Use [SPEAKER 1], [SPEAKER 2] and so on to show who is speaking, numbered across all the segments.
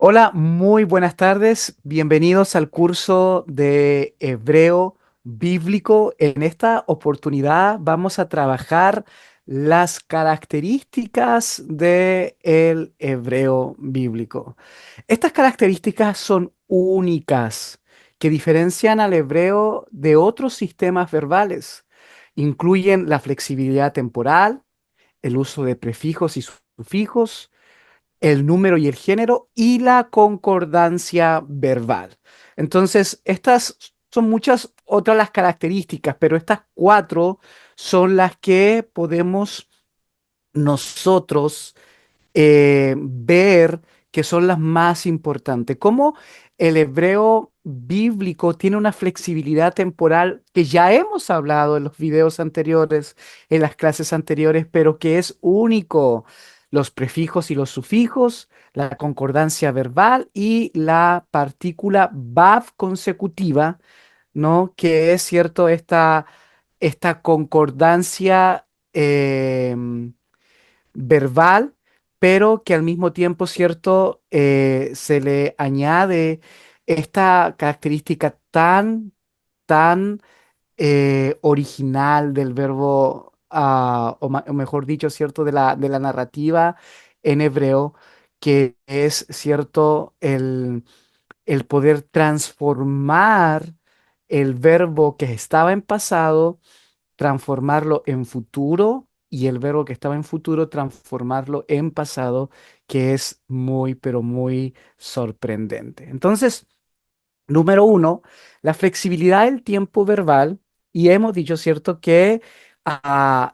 [SPEAKER 1] Hola, muy buenas tardes. Bienvenidos al curso de Hebreo Bíblico. En esta oportunidad vamos a trabajar las características del hebreo bíblico. Estas características son únicas que diferencian al hebreo de otros sistemas verbales. Incluyen la flexibilidad temporal, el uso de prefijos y sufijos, el número y el género y la concordancia verbal. Entonces, estas son muchas otras las características, pero estas cuatro son las que podemos nosotros ver que son las más importantes. Cómo el hebreo bíblico tiene una flexibilidad temporal que ya hemos hablado en los videos anteriores, en las clases anteriores, pero que es único. Los prefijos y los sufijos, la concordancia verbal y la partícula vav consecutiva, ¿no? Que es cierto, esta concordancia verbal, pero que al mismo tiempo, ¿cierto? Se le añade esta característica tan original del verbo, o mejor dicho, ¿cierto? De la narrativa en hebreo, que es, ¿cierto? El poder transformar el verbo que estaba en pasado, transformarlo en futuro, y el verbo que estaba en futuro transformarlo en pasado, que es muy, pero muy sorprendente. Entonces, número uno, la flexibilidad del tiempo verbal. Y hemos dicho, ¿cierto?, que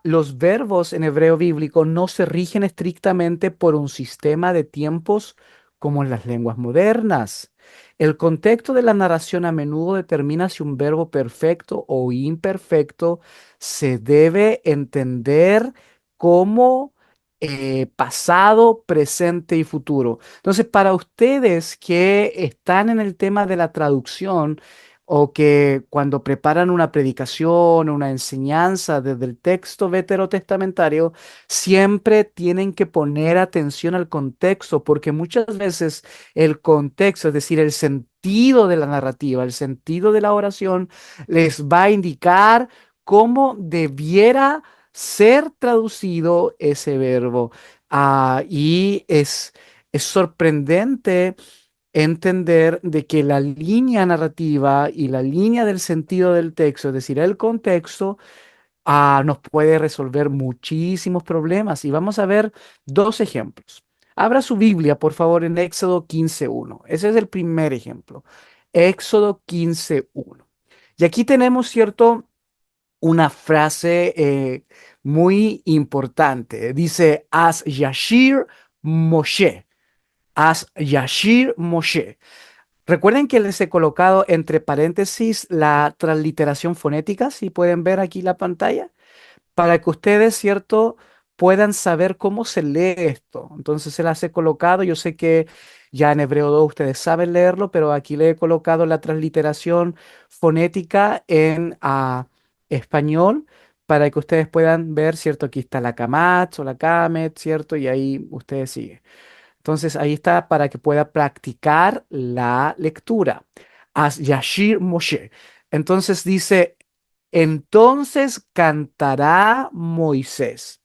[SPEAKER 1] los verbos en hebreo bíblico no se rigen estrictamente por un sistema de tiempos como en las lenguas modernas. El contexto de la narración a menudo determina si un verbo perfecto o imperfecto se debe entender como pasado, presente y futuro. Entonces, para ustedes que están en el tema de la traducción o que cuando preparan una predicación o una enseñanza desde el texto veterotestamentario, siempre tienen que poner atención al contexto, porque muchas veces el contexto, es decir, el sentido de la narrativa, el sentido de la oración, les va a indicar cómo debiera ser traducido ese verbo. Y es sorprendente entender de que la línea narrativa y la línea del sentido del texto, es decir, el contexto, nos puede resolver muchísimos problemas. Y vamos a ver dos ejemplos. Abra su Biblia, por favor, en Éxodo 15:1. Ese es el primer ejemplo. Éxodo 15:1. Y aquí tenemos, ¿cierto?, una frase muy importante. Dice, As Yashir Moshe. As Yashir Moshe. Recuerden que les he colocado entre paréntesis la transliteración fonética, si pueden ver aquí la pantalla, para que ustedes, ¿cierto?, puedan saber cómo se lee esto. Entonces se las he colocado. Yo sé que ya en Hebreo 2 ustedes saben leerlo, pero aquí le he colocado la transliteración fonética en español para que ustedes puedan ver, ¿cierto? Aquí está la Kamatz o la Kamet, ¿cierto? Y ahí ustedes siguen. Entonces ahí está para que pueda practicar la lectura. As Yashir Moshe. Entonces dice, entonces cantará Moisés.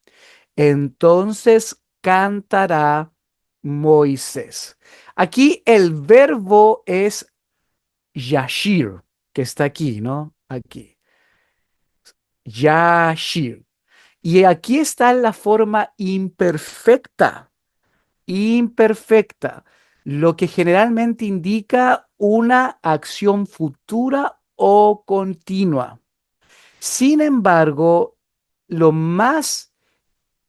[SPEAKER 1] Entonces cantará Moisés. Aquí el verbo es Yashir, que está aquí, ¿no? Aquí. Yashir. Y aquí está la forma imperfecta. Imperfecta, lo que generalmente indica una acción futura o continua. Sin embargo, lo más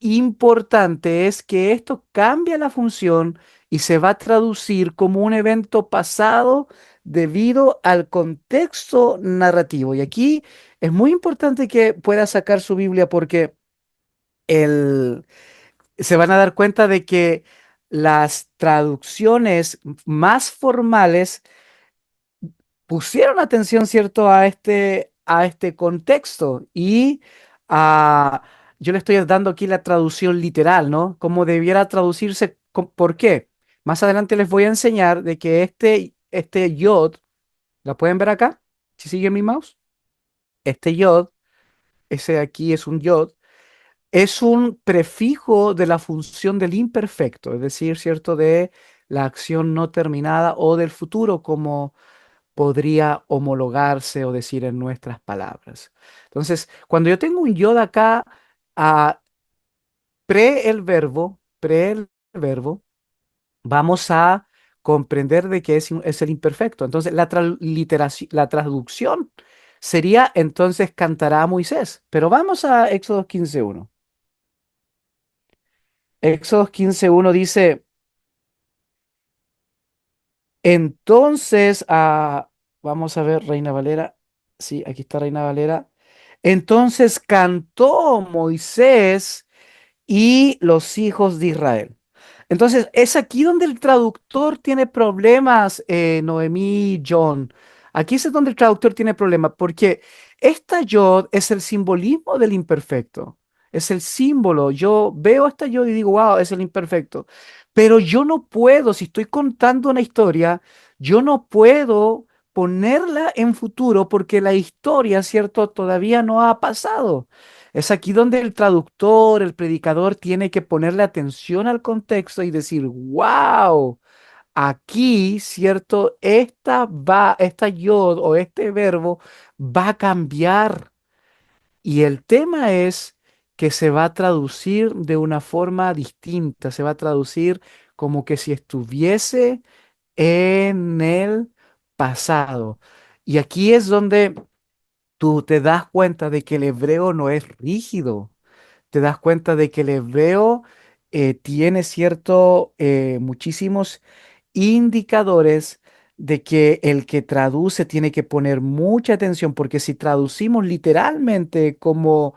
[SPEAKER 1] importante es que esto cambia la función y se va a traducir como un evento pasado debido al contexto narrativo. Y aquí es muy importante que pueda sacar su Biblia porque el, se van a dar cuenta de que las traducciones más formales pusieron atención, ¿cierto?, a este contexto. Y ah, yo le estoy dando aquí la traducción literal, ¿no? Como debiera traducirse. ¿Por qué? Más adelante les voy a enseñar de que este yod, ¿la pueden ver acá? Si sigue mi mouse. Este yod, ese de aquí es un yod, es un prefijo de la función del imperfecto, es decir, ¿cierto? De la acción no terminada o del futuro, como podría homologarse o decir en nuestras palabras. Entonces, cuando yo tengo un yod acá, a pre el verbo, vamos a comprender de que es el imperfecto. Entonces, la traducción sería entonces cantará a Moisés. Pero vamos a Éxodo 15:1. Éxodo 15:1 dice, entonces, vamos a ver, Reina Valera. Sí, aquí está Reina Valera. Entonces cantó Moisés y los hijos de Israel. Entonces, es aquí donde el traductor tiene problemas, Noemí, John. Aquí es donde el traductor tiene problemas, porque esta yod es el simbolismo del imperfecto. Es el símbolo. Yo veo esta yod y digo, wow, es el imperfecto. Pero yo no puedo, si estoy contando una historia, yo no puedo ponerla en futuro porque la historia, ¿cierto?, todavía no ha pasado. Es aquí donde el traductor, el predicador, tiene que ponerle atención al contexto y decir, wow, aquí, ¿cierto? Esta yod o este verbo va a cambiar. Y el tema es que se va a traducir de una forma distinta, se va a traducir como que si estuviese en el pasado. Y aquí es donde tú te das cuenta de que el hebreo no es rígido, te das cuenta de que el hebreo tiene muchísimos indicadores de que el que traduce tiene que poner mucha atención, porque si traducimos literalmente como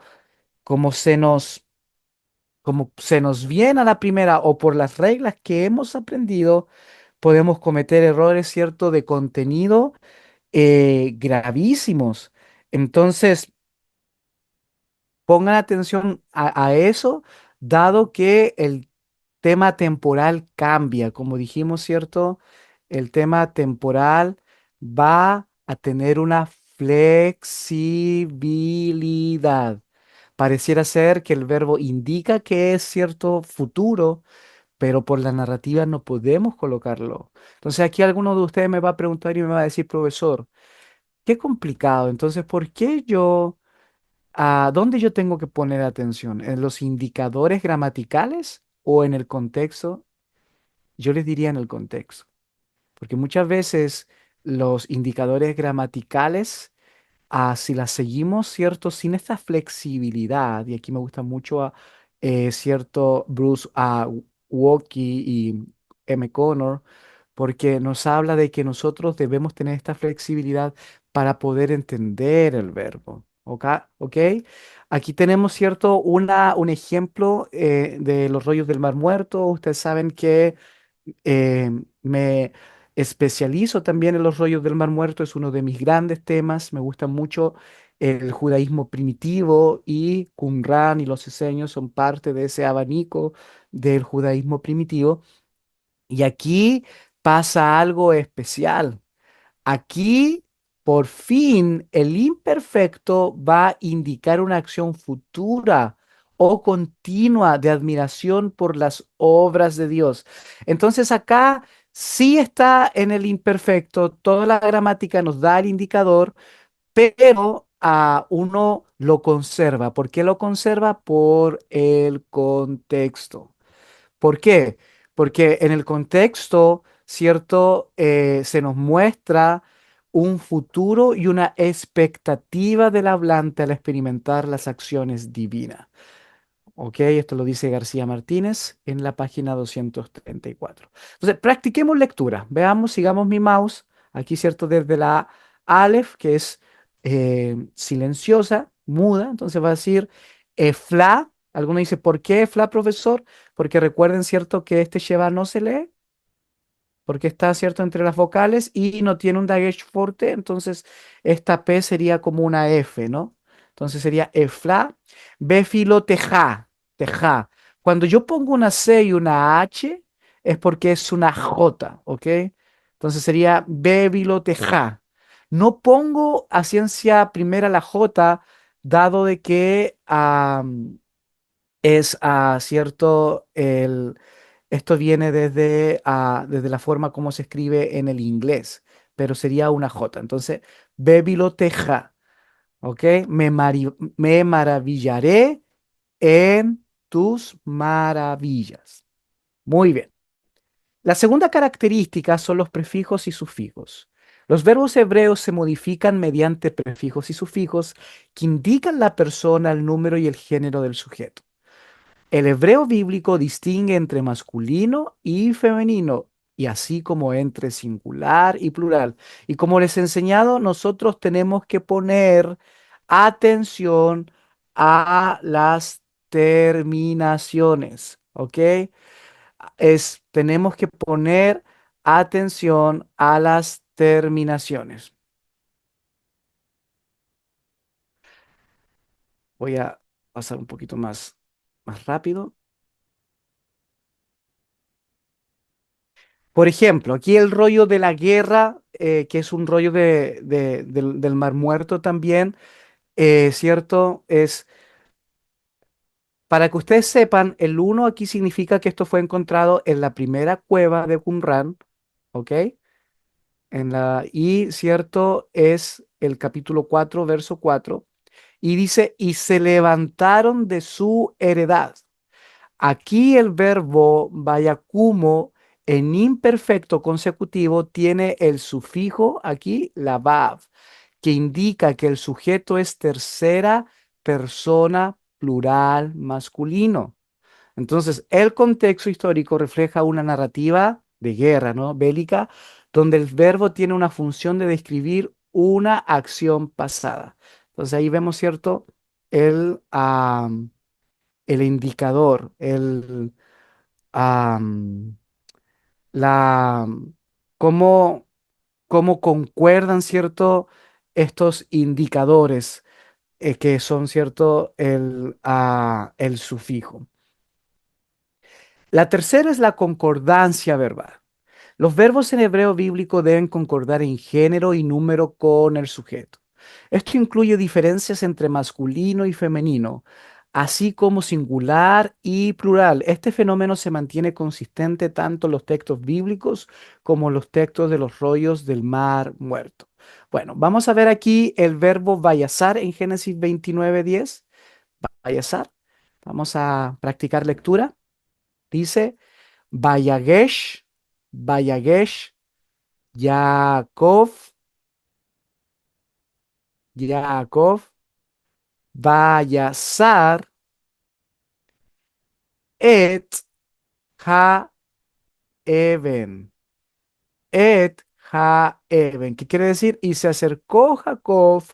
[SPEAKER 1] como se nos viene a la primera o por las reglas que hemos aprendido, podemos cometer errores, ¿cierto?, de contenido gravísimos. Entonces, pongan atención a eso, dado que el tema temporal cambia. Como dijimos, ¿cierto? El tema temporal va a tener una flexibilidad. Pareciera ser que el verbo indica que es cierto futuro, pero por la narrativa no podemos colocarlo. Entonces aquí alguno de ustedes me va a preguntar y me va a decir, profesor, qué complicado. Entonces, ¿por qué ¿a dónde yo tengo que poner atención? ¿En los indicadores gramaticales o en el contexto? Yo les diría en el contexto, porque muchas veces los indicadores gramaticales, si las seguimos, ¿cierto? Sin esta flexibilidad, y aquí me gusta mucho cierto Bruce Walkie y M. Connor, porque nos habla de que nosotros debemos tener esta flexibilidad para poder entender el verbo. ¿Ok? ¿Ok? Aquí tenemos, ¿cierto? Un ejemplo de los rollos del Mar Muerto. Ustedes saben que me especializo también en los rollos del Mar Muerto, es uno de mis grandes temas. Me gusta mucho el judaísmo primitivo y Qumran y los esenios son parte de ese abanico del judaísmo primitivo. Y aquí pasa algo especial. Aquí, por fin, el imperfecto va a indicar una acción futura o continua de admiración por las obras de Dios. Entonces acá sí está en el imperfecto, toda la gramática nos da el indicador, pero a uno lo conserva. ¿Por qué lo conserva? Por el contexto. ¿Por qué? Porque en el contexto, ¿cierto? Se nos muestra un futuro y una expectativa del hablante al experimentar las acciones divinas. ¿Ok? Esto lo dice García Martínez en la página 234. Entonces, practiquemos lectura. Veamos, sigamos mi mouse. Aquí, ¿cierto? Desde la Aleph, que es silenciosa, muda. Entonces va a decir Fla. Alguno dice, ¿por qué Fla, profesor? Porque recuerden, ¿cierto? Que este Sheva no se lee porque está, ¿cierto?, entre las vocales y no tiene un dagesh fuerte, entonces esta P sería como una F, ¿no? Entonces sería efla, B filo teja, teja. Cuando yo pongo una C y una H, es porque es una J, ¿ok? Entonces sería bebiloteja. No pongo a ciencia primera la J, dado de que es cierto, esto viene desde la forma como se escribe en el inglés, pero sería una J. Entonces, bebiloteja, ¿ok? Me maravillaré en tus maravillas. Muy bien. La segunda característica son los prefijos y sufijos. Los verbos hebreos se modifican mediante prefijos y sufijos que indican la persona, el número y el género del sujeto. El hebreo bíblico distingue entre masculino y femenino, y así como entre singular y plural. Y como les he enseñado, nosotros tenemos que poner atención a las terminaciones, ¿ok? Tenemos que poner atención a las terminaciones. Voy a pasar un poquito más rápido. Por ejemplo, aquí el rollo de la guerra, que es un rollo del Mar Muerto también, ¿cierto? Es, para que ustedes sepan, el uno aquí significa que esto fue encontrado en la primera cueva de Qumran, ¿ok? Y, ¿cierto? Es el capítulo 4, verso 4, y dice, y se levantaron de su heredad. Aquí el verbo vayacumo en imperfecto consecutivo tiene el sufijo aquí, la vav, que indica que el sujeto es tercera persona plural masculino. Entonces, el contexto histórico refleja una narrativa de guerra, ¿no? Bélica, donde el verbo tiene una función de describir una acción pasada. Entonces, ahí vemos, ¿cierto? El, el indicador, am, la, cómo, cómo concuerdan, ¿cierto? Estos indicadores que son, ¿cierto? El sufijo. La tercera es la concordancia verbal. Los verbos en hebreo bíblico deben concordar en género y número con el sujeto. Esto incluye diferencias entre masculino y femenino, así como singular y plural. Este fenómeno se mantiene consistente tanto en los textos bíblicos como en los textos de los rollos del Mar Muerto. Bueno, vamos a ver aquí el verbo vayasar en Génesis 29:10. Vayasar. Vamos a practicar lectura. Dice, Vayagesh, Vayagesh, Yaakov, Yaakov, Vayasar, Et Ha-Even, Et Ha-Even, ¿qué quiere decir? Y se acercó Jacob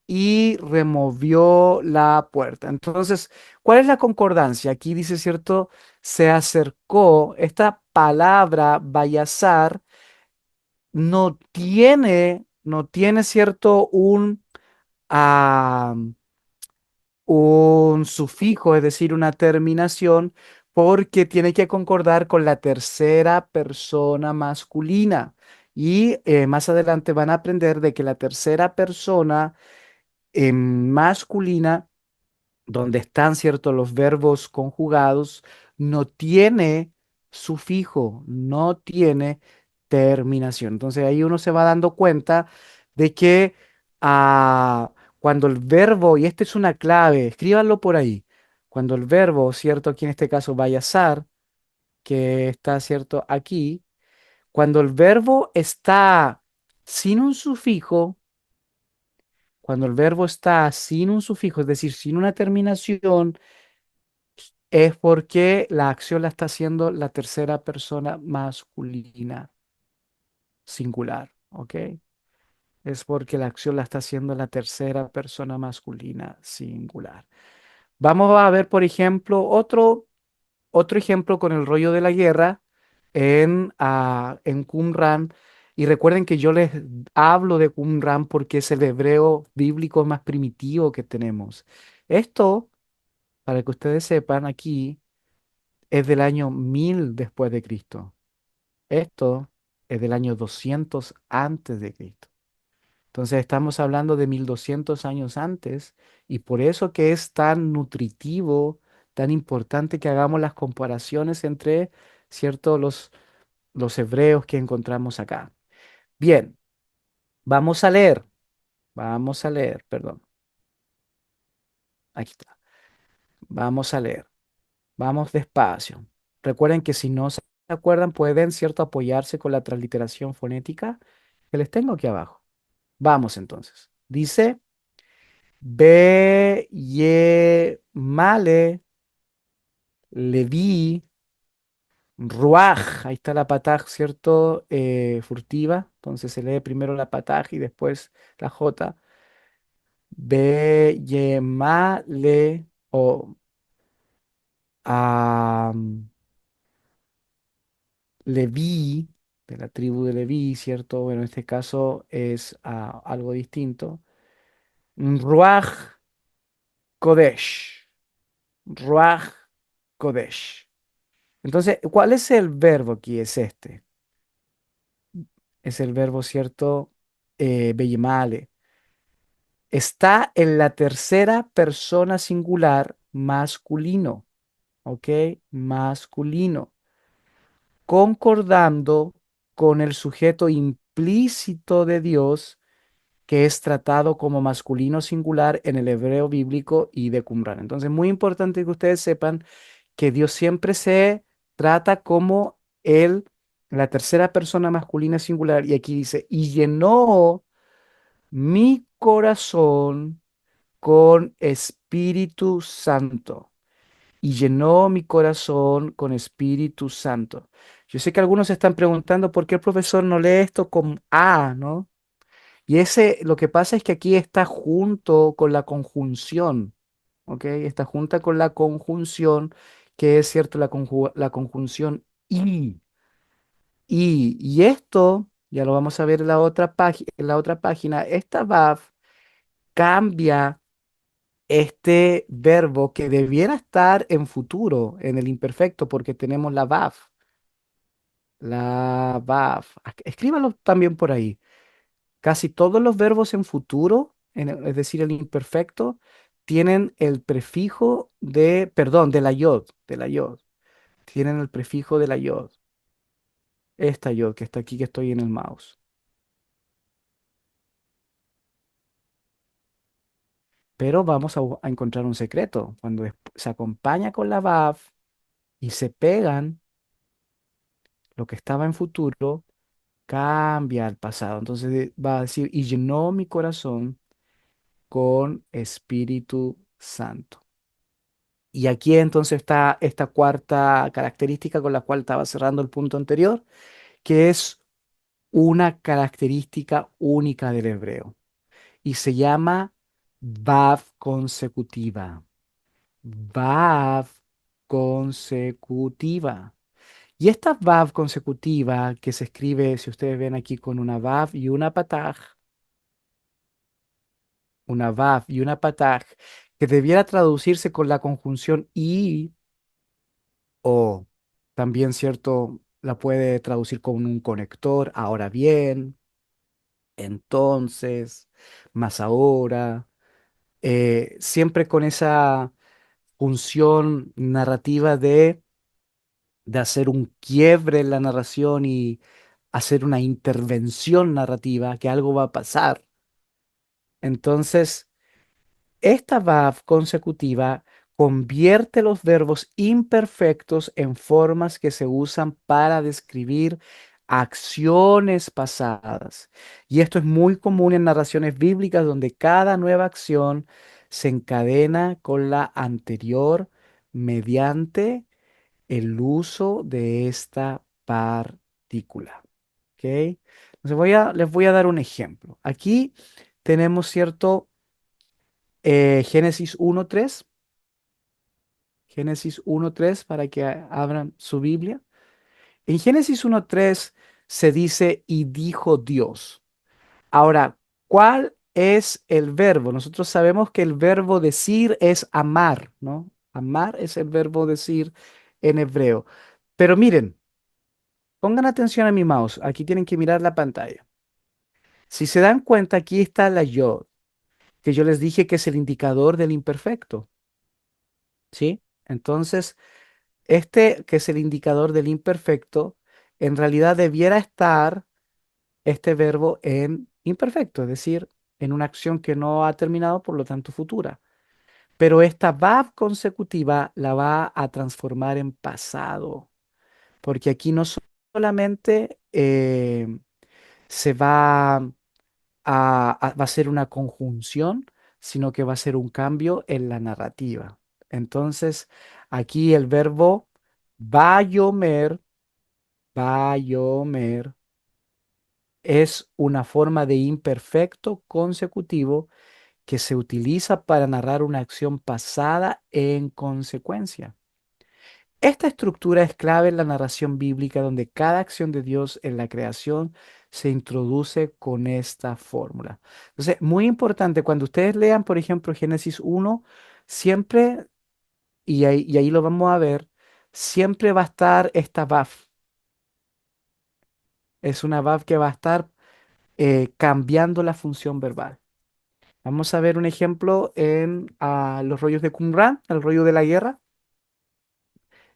[SPEAKER 1] y removió la puerta. Entonces, ¿cuál es la concordancia? Aquí dice, ¿cierto? Se acercó. Esta palabra, Vayasar, no tiene, ¿cierto? Ah, un sufijo, es decir, una terminación, porque tiene que concordar con la tercera persona masculina. Y más adelante van a aprender de que la tercera persona masculina, donde están, ¿cierto?, los verbos conjugados, no tiene sufijo, no tiene terminación. Entonces ahí uno se va dando cuenta de que cuando el verbo, y esta es una clave, escríbanlo por ahí, cuando el verbo, ¿cierto?, aquí en este caso vayasar, que está, ¿cierto?, aquí, cuando el verbo está sin un sufijo, cuando el verbo está sin un sufijo, es decir, sin una terminación, es porque la acción la está haciendo la tercera persona masculina singular, ¿ok? Es porque la acción la está haciendo la tercera persona masculina singular. Vamos a ver, por ejemplo, otro ejemplo con el rollo de la guerra en Qumran. Y recuerden que yo les hablo de Qumran porque es el hebreo bíblico más primitivo que tenemos. Esto, para que ustedes sepan, aquí es del año 1000 después de Cristo. Esto es del año 200 antes de Cristo. Entonces estamos hablando de 1200 años antes y por eso que es tan nutritivo, tan importante que hagamos las comparaciones entre, ¿cierto?, los hebreos que encontramos acá. Bien, vamos a leer, perdón, aquí está. Vamos a leer, vamos despacio. Recuerden que si no se acuerdan pueden, ¿cierto?, apoyarse con la transliteración fonética que les tengo aquí abajo. Vamos entonces. Dice... Be, Ye, Male, Leví, Ruaj. Ahí está la pataj, ¿cierto? Furtiva. Entonces se lee primero la pataj y después la J. Be, Ye, Male, o Leví, de la tribu de Leví, ¿cierto? Bueno, en este caso es algo distinto. Ruaj, Kodesh. Ruaj, Kodesh. Entonces, ¿cuál es el verbo aquí? Es este. Es el verbo, ¿cierto? Beyemale. Está en la tercera persona singular masculino. ¿Ok? Masculino. Concordando con el sujeto implícito de Dios que es tratado como masculino singular en el hebreo bíblico y de Qumran. Entonces, muy importante que ustedes sepan que Dios siempre se trata como él, la tercera persona masculina singular, y aquí dice, y llenó mi corazón con Espíritu Santo. Y llenó mi corazón con Espíritu Santo. Yo sé que algunos se están preguntando por qué el profesor no lee esto con A, ¿no? Y ese, lo que pasa es que aquí está junto con la conjunción, ¿ok? Está junta con la conjunción, que es cierto, la conjunción y. Y esto, ya lo vamos a ver en en la otra página, esta VAV cambia este verbo que debiera estar en futuro, en el imperfecto, porque tenemos la VAV. La VAV. Escríbalo también por ahí. Casi todos los verbos en futuro, es decir, el imperfecto, tienen el prefijo de, perdón, de la yod. Tienen el prefijo de la yod. Esta yod que está aquí, que estoy en el mouse. Pero vamos a encontrar un secreto. Cuando se acompaña con la vav y se pegan, lo que estaba en futuro cambia al pasado. Entonces va a decir, y llenó mi corazón con Espíritu Santo. Y aquí entonces está esta cuarta característica con la cual estaba cerrando el punto anterior, que es una característica única del hebreo y se llama vav consecutiva. Vav consecutiva. Y esta vav consecutiva que se escribe, si ustedes ven aquí, con una vav y una vav y una pataj, que debiera traducirse con la conjunción y o también, ¿cierto? La puede traducir con un conector, ahora bien, entonces, más ahora, siempre con esa función narrativa de hacer un quiebre en la narración y hacer una intervención narrativa, que algo va a pasar. Entonces, esta VAV consecutiva convierte los verbos imperfectos en formas que se usan para describir acciones pasadas. Y esto es muy común en narraciones bíblicas donde cada nueva acción se encadena con la anterior mediante el uso de esta partícula. ¿Ok? Entonces les voy a dar un ejemplo. Aquí tenemos cierto Génesis 1:3. Génesis 1:3 para que abran su Biblia. En Génesis 1:3 se dice, y dijo Dios. Ahora, ¿cuál es el verbo? Nosotros sabemos que el verbo decir es amar, ¿no? Amar es el verbo decir en hebreo. Pero miren, pongan atención a mi mouse. Aquí tienen que mirar la pantalla. Si se dan cuenta, aquí está la yod, que yo les dije que es el indicador del imperfecto, ¿sí? Entonces, este que es el indicador del imperfecto, en realidad debiera estar este verbo en imperfecto, es decir, en una acción que no ha terminado, por lo tanto futura. Pero esta vav consecutiva la va a transformar en pasado, porque aquí no solamente se va va a ser una conjunción, sino que va a ser un cambio en la narrativa. Entonces, aquí el verbo bayomer, bayomer, es una forma de imperfecto consecutivo que se utiliza para narrar una acción pasada en consecuencia. Esta estructura es clave en la narración bíblica donde cada acción de Dios en la creación se introduce con esta fórmula. Entonces, muy importante, cuando ustedes lean, por ejemplo, Génesis 1, siempre, y ahí lo vamos a ver, siempre va a estar esta VAF. Es una VAF que va a estar cambiando la función verbal. Vamos a ver un ejemplo en los rollos de Qumran, el rollo de la guerra.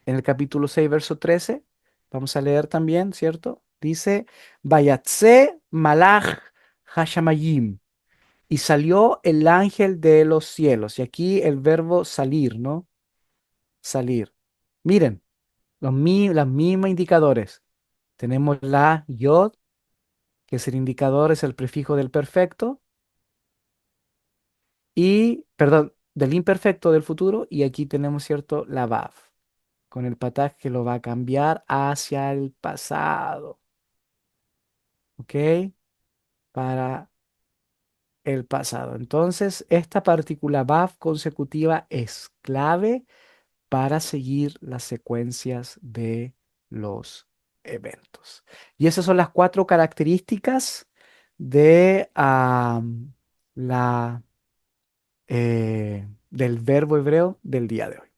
[SPEAKER 1] En el capítulo 6 verso 13, vamos a leer también, ¿cierto? Dice, Vayatse malach hashamayim, y salió el ángel de los cielos. Y aquí el verbo salir, ¿no? Salir. Miren, los mismos indicadores. Tenemos la yod, que es el indicador, es el prefijo del perfecto, y, perdón, del imperfecto del futuro, y aquí tenemos, ¿cierto? La vav, con el pataj que lo va a cambiar hacia el pasado. ¿Ok? Para el pasado. Entonces, esta partícula VAV consecutiva es clave para seguir las secuencias de los eventos. Y esas son las cuatro características de la, del verbo hebreo del día de hoy.